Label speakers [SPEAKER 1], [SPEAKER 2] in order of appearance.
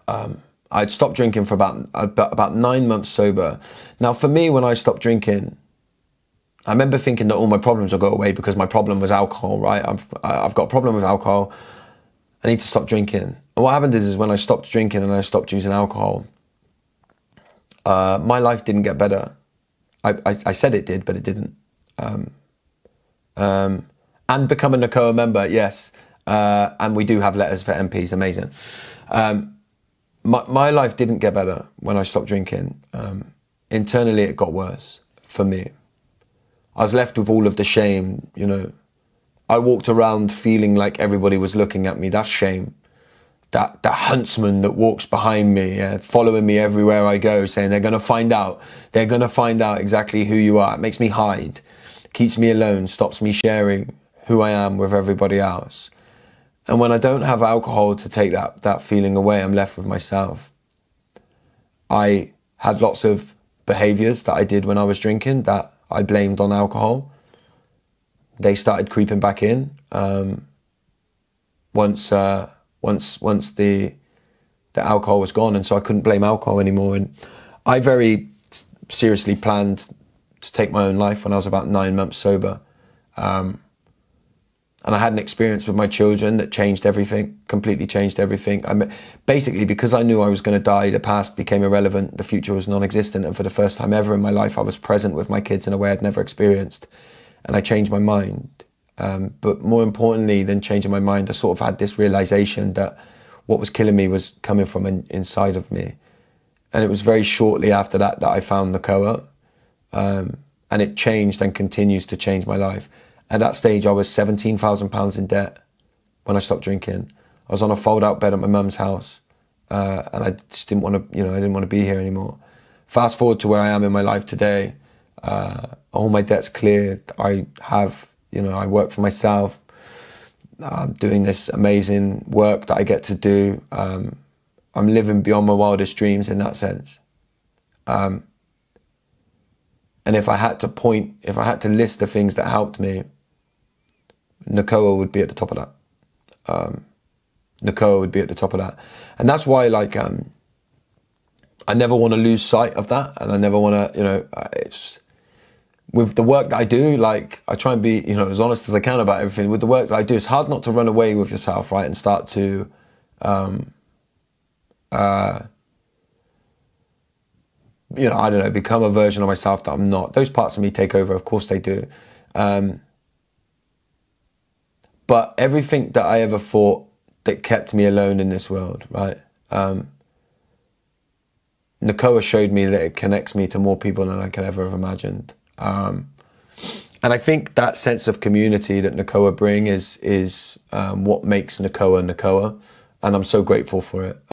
[SPEAKER 1] I'd stopped drinking for about 9 months sober. Now, for me, when I stopped drinking, I remember thinking that all my problems will go away because my problem was alcohol, right? I've got a problem with alcohol. I need to stop drinking. And what happened is when I stopped drinking and I stopped using alcohol, my life didn't get better. I said it did, but it didn't. And becoming a NACOA member, yes. And we do have letters for MPs, amazing. My life didn't get better when I stopped drinking. Internally, it got worse for me. I was left with all of the shame, you know. I walked around feeling like everybody was looking at me. That's shame. That huntsman that walks behind me, following me everywhere I go, saying they're going to find out. They're going to find out exactly who you are. It makes me hide, keeps me alone, stops me sharing who I am with everybody else. And when I don't have alcohol to take that feeling away, I'm left with myself. I had lots of behaviors that I did when I was drinking that I blamed on alcohol. They started creeping back in once the alcohol was gone, and so I couldn't blame alcohol anymore. And I very seriously planned to take my own life when I was about 9 months sober. And I had an experience with my children that changed everything, completely changed everything. Basically, because I knew I was going to die, the past became irrelevant, the future was non-existent, and for the first time ever in my life, I was present with my kids in a way I'd never experienced. And I changed my mind. But more importantly than changing my mind, I sort of had this realization that what was killing me was coming from inside of me. And it was very shortly after that I found NACOA. And it changed and continues to change my life. At that stage, I was £17,000 in debt when I stopped drinking. I was on a fold-out bed at my mum's house. And I just didn't want to, I didn't want to be here anymore. Fast forward to where I am in my life today. All my debt's cleared. I have, I work for myself. I'm doing this amazing work that I get to do. I'm living beyond my wildest dreams in that sense. And if I had to list the things that helped me, NACOA would be at the top of that. NACOA would be at the top of that. And that's why, I never want to lose sight of that. And I never want to, it's, with the work that I do, I try and be, as honest as I can about everything. With the work that I do, it's hard not to run away with yourself, right? And start to, I don't know, become a version of myself that I'm not. Those parts of me take over, of course they do. But everything that I ever thought that kept me alone in this world, right? NACOA showed me that it connects me to more people than I could ever have imagined. And I think that sense of community that NACOA bring is what makes NACOA NACOA. And I'm so grateful for it.